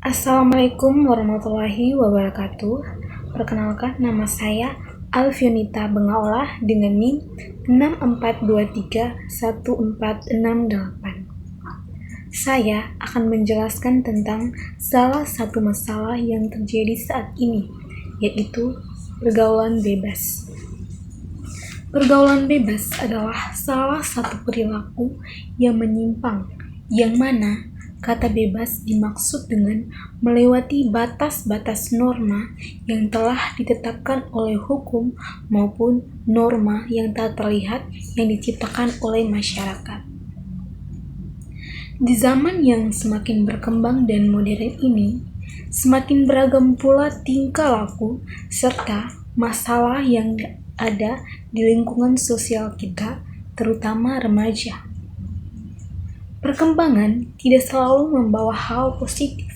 Assalamualaikum warahmatullahi wabarakatuh. Perkenalkan, nama saya Alfionita Bengaolah dengan NIM 64231468. Saya akan menjelaskan tentang salah satu masalah yang terjadi saat ini, yaitu pergaulan bebas. Pergaulan bebas adalah salah satu perilaku yang menyimpang, yang mana kata bebas dimaksud dengan melewati batas-batas norma yang telah ditetapkan oleh hukum maupun norma yang tak terlihat yang diciptakan oleh masyarakat. Di zaman yang semakin berkembang dan modern ini, semakin beragam pula tingkah laku serta masalah yang ada di lingkungan sosial kita, terutama remaja. Perkembangan tidak selalu membawa hal positif.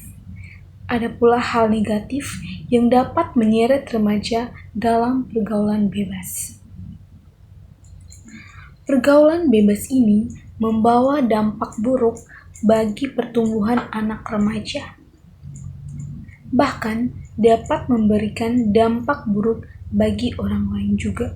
Ada pula hal negatif yang dapat menyeret remaja dalam pergaulan bebas. Pergaulan bebas ini membawa dampak buruk bagi pertumbuhan anak remaja. Bahkan dapat memberikan dampak buruk bagi orang lain juga.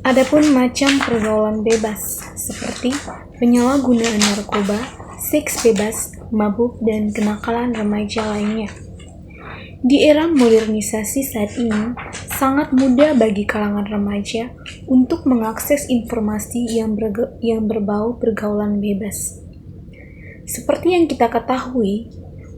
Adapun macam pergaulan bebas seperti penyalahgunaan narkoba, seks bebas, mabuk, dan kenakalan remaja lainnya. Di era modernisasi saat ini, sangat mudah bagi kalangan remaja untuk mengakses informasi yang berbau pergaulan bebas. Seperti yang kita ketahui,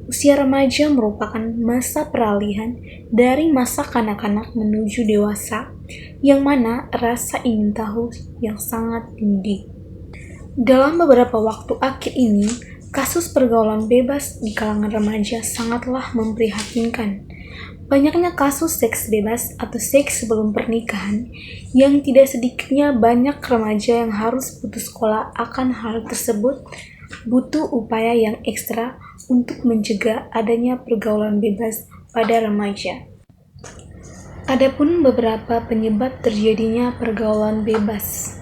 usia remaja merupakan masa peralihan dari masa kanak-kanak menuju dewasa, yang mana rasa ingin tahu yang sangat tinggi. Dalam beberapa waktu akhir ini, kasus pergaulan bebas di kalangan remaja sangatlah memprihatinkan. Banyaknya kasus seks bebas atau seks sebelum pernikahan, yang tidak sedikitnya banyak remaja yang harus putus sekolah akan hal tersebut. Butuh upaya yang ekstra untuk mencegah adanya pergaulan bebas pada remaja. Adapun beberapa penyebab terjadinya pergaulan bebas.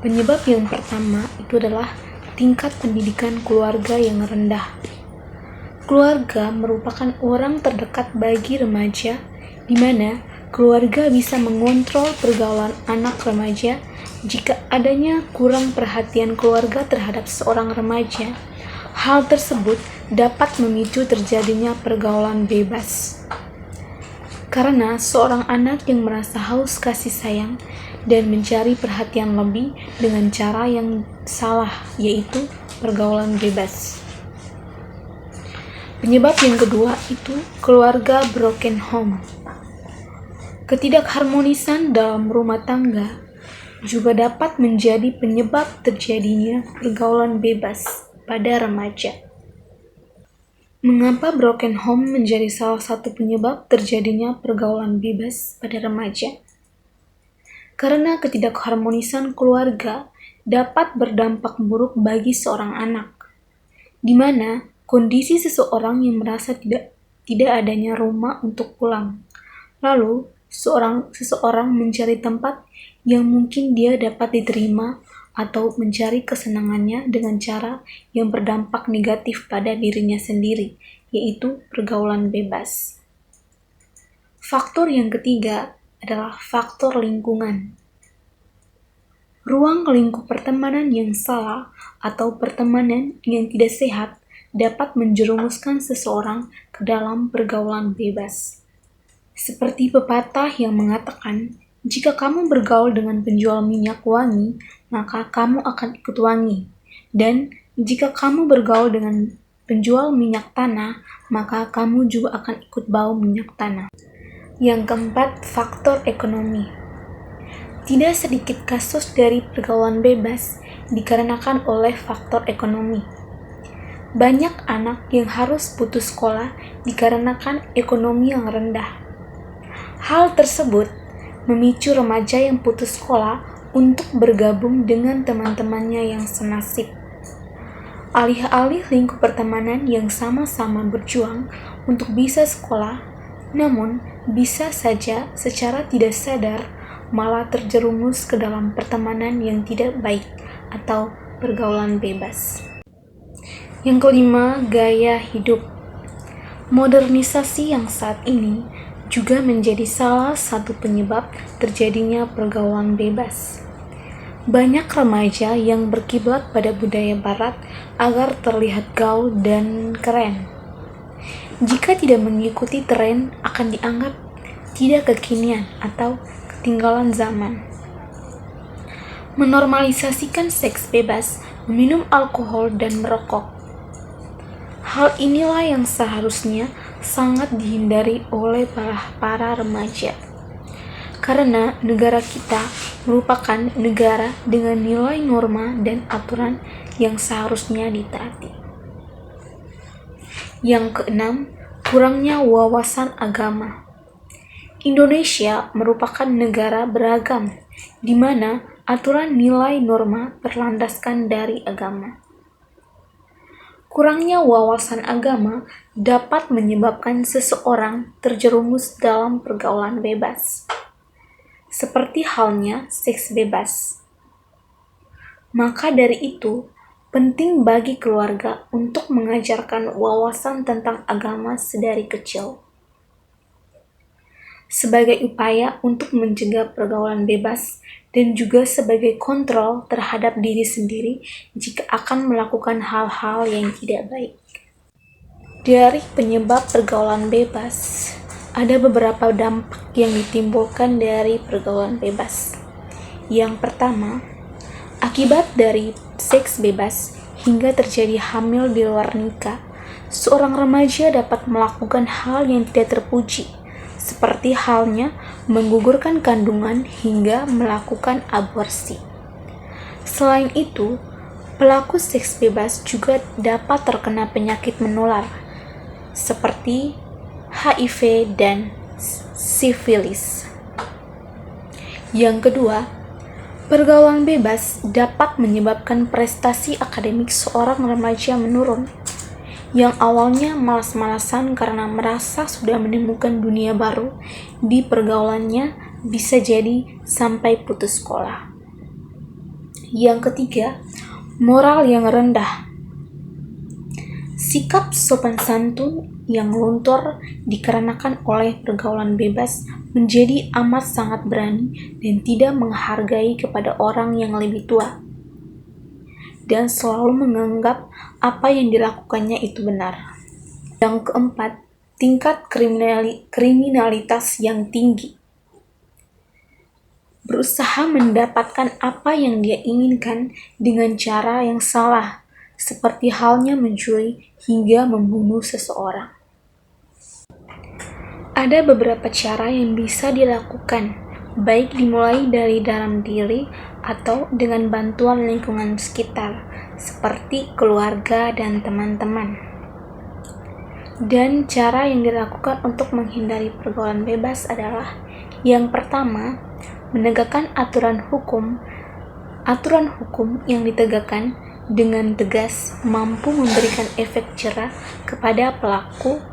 Penyebab yang pertama itu adalah tingkat pendidikan keluarga yang rendah. Keluarga merupakan orang terdekat bagi remaja, di mana keluarga bisa mengontrol pergaulan anak remaja. Jika adanya kurang perhatian keluarga terhadap seorang remaja, hal tersebut dapat memicu terjadinya pergaulan bebas. Karena seorang anak yang merasa haus kasih sayang dan mencari perhatian lebih dengan cara yang salah, yaitu pergaulan bebas. Penyebab yang kedua itu keluarga broken home. Ketidakharmonisan dalam rumah tangga juga dapat menjadi penyebab terjadinya pergaulan bebas pada remaja. Mengapa broken home menjadi salah satu penyebab terjadinya pergaulan bebas pada remaja? Karena ketidakharmonisan keluarga dapat berdampak buruk bagi seorang anak, di mana kondisi seseorang yang merasa tidak adanya rumah untuk pulang. Lalu, seseorang mencari tempat yang mungkin dia dapat diterima atau mencari kesenangannya dengan cara yang berdampak negatif pada dirinya sendiri, yaitu pergaulan bebas. Faktor yang ketiga adalah faktor lingkungan. Ruang lingkup pertemanan yang salah atau pertemanan yang tidak sehat dapat menjerumuskan seseorang ke dalam pergaulan bebas. Seperti pepatah yang mengatakan, jika kamu bergaul dengan penjual minyak wangi, maka kamu akan ikut wangi. Dan jika kamu bergaul dengan penjual minyak tanah, maka kamu juga akan ikut bau minyak tanah. Yang keempat, faktor ekonomi. Tidak sedikit kasus dari pergaulan bebas dikarenakan oleh faktor ekonomi. Banyak anak yang harus putus sekolah dikarenakan ekonomi yang rendah. Hal tersebut memicu remaja yang putus sekolah untuk bergabung dengan teman-temannya yang senasib. Alih-alih lingkup pertemanan yang sama-sama berjuang untuk bisa sekolah, namun bisa saja secara tidak sadar malah terjerumus ke dalam pertemanan yang tidak baik atau pergaulan bebas. Yang kelima, gaya hidup. Modernisasi yang saat ini juga menjadi salah satu penyebab terjadinya pergaulan bebas. Banyak remaja yang berkiblat pada budaya barat agar terlihat gaul dan keren. Jika tidak mengikuti tren, akan dianggap tidak kekinian atau ketinggalan zaman. Menormalisasikan seks bebas, meminum alkohol, dan merokok. Hal inilah yang seharusnya sangat dihindari oleh para remaja. Karena negara kita merupakan negara dengan nilai norma dan aturan yang seharusnya ditaati. Yang keenam, kurangnya wawasan agama. Indonesia merupakan negara beragam, di mana aturan nilai norma berlandaskan dari agama. Kurangnya wawasan agama dapat menyebabkan seseorang terjerumus dalam pergaulan bebas, seperti halnya seks bebas. Maka dari itu, penting bagi keluarga untuk mengajarkan wawasan tentang agama sedari kecil, sebagai upaya untuk mencegah pergaulan bebas dan juga sebagai kontrol terhadap diri sendiri jika akan melakukan hal-hal yang tidak baik. Dari penyebab pergaulan bebas, ada beberapa dampak yang ditimbulkan dari pergaulan bebas. Yang pertama, akibat dari seks bebas hingga terjadi hamil di luar nikah, seorang remaja dapat melakukan hal yang tidak terpuji, seperti halnya menggugurkan kandungan hingga melakukan aborsi. Selain itu, pelaku seks bebas juga dapat terkena penyakit menular, seperti HIV dan sifilis. Yang kedua, pergaulan bebas dapat menyebabkan prestasi akademik seorang remaja menurun, yang awalnya malas-malasan karena merasa sudah menemukan dunia baru di pergaulannya, bisa jadi sampai putus sekolah. Yang ketiga, moral yang rendah. Sikap sopan santun yang luntur dikarenakan oleh pergaulan bebas menjadi amat sangat berani dan tidak menghargai kepada orang yang lebih tua, dan selalu menganggap apa yang dilakukannya itu benar. Yang keempat, tingkat kriminalitas yang tinggi. Berusaha mendapatkan apa yang dia inginkan dengan cara yang salah, seperti halnya mencuri hingga membunuh seseorang. Ada beberapa cara yang bisa dilakukan, baik dimulai dari dalam diri atau dengan bantuan lingkungan sekitar, seperti keluarga dan teman-teman. Dan cara yang dilakukan untuk menghindari pergaulan bebas adalah: yang pertama, menegakkan aturan hukum. Aturan hukum yang ditegakkan dengan tegas mampu memberikan efek jerah kepada pelaku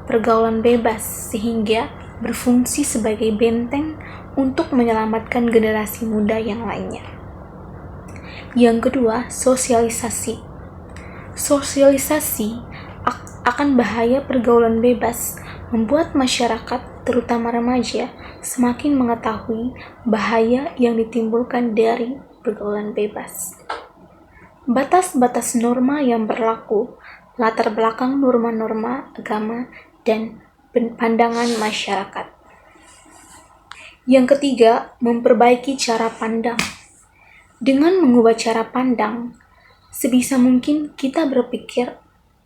pergaulan bebas, sehingga berfungsi sebagai benteng untuk menyelamatkan generasi muda yang lainnya. Yang kedua, sosialisasi. Sosialisasi akan bahaya pergaulan bebas membuat masyarakat, terutama remaja, semakin mengetahui bahaya yang ditimbulkan dari pergaulan bebas. Batas-batas norma yang berlaku, latar belakang norma-norma agama, dan pandangan masyarakat. Yang ketiga, memperbaiki cara pandang. Dengan mengubah cara pandang, sebisa mungkin kita berpikir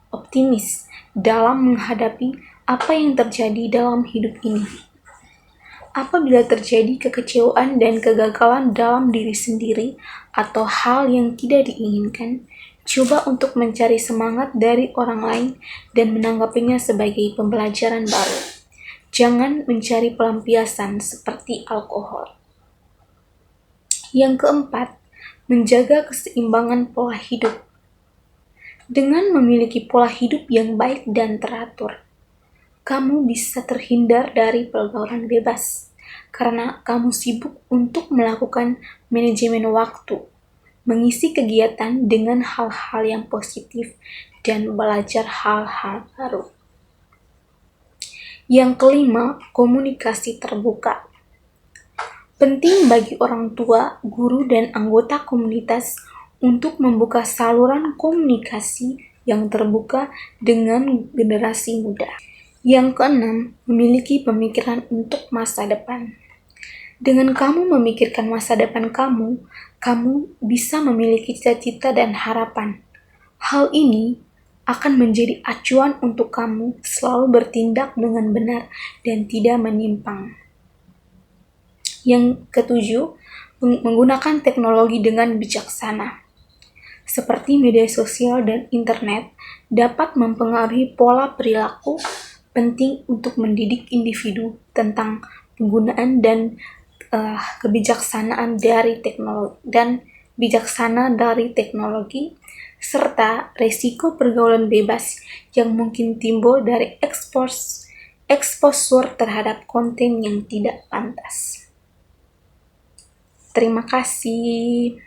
optimis dalam menghadapi apa yang terjadi dalam hidup ini. Apabila terjadi kekecewaan dan kegagalan dalam diri sendiri atau hal yang tidak diinginkan, coba untuk mencari semangat dari orang lain dan menanggapinya sebagai pembelajaran baru. Jangan mencari pelampiasan seperti alkohol. Yang keempat, menjaga keseimbangan pola hidup. Dengan memiliki pola hidup yang baik dan teratur, kamu bisa terhindar dari pergaulan bebas karena kamu sibuk untuk melakukan manajemen waktu, mengisi kegiatan dengan hal-hal yang positif, dan belajar hal-hal baru. Yang kelima, komunikasi terbuka. Penting bagi orang tua, guru, dan anggota komunitas untuk membuka saluran komunikasi yang terbuka dengan generasi muda. Yang keenam, memiliki pemikiran untuk masa depan. Dengan kamu memikirkan masa depan kamu bisa memiliki cita-cita dan harapan. Hal ini akan menjadi acuan untuk kamu selalu bertindak dengan benar dan tidak menyimpang. Yang ketujuh, menggunakan teknologi dengan bijaksana. Seperti media sosial dan internet dapat mempengaruhi pola perilaku, penting untuk mendidik individu tentang penggunaan dan kebijaksanaan dari teknologi serta resiko pergaulan bebas yang mungkin timbul dari exposure terhadap konten yang tidak pantas. Terima kasih.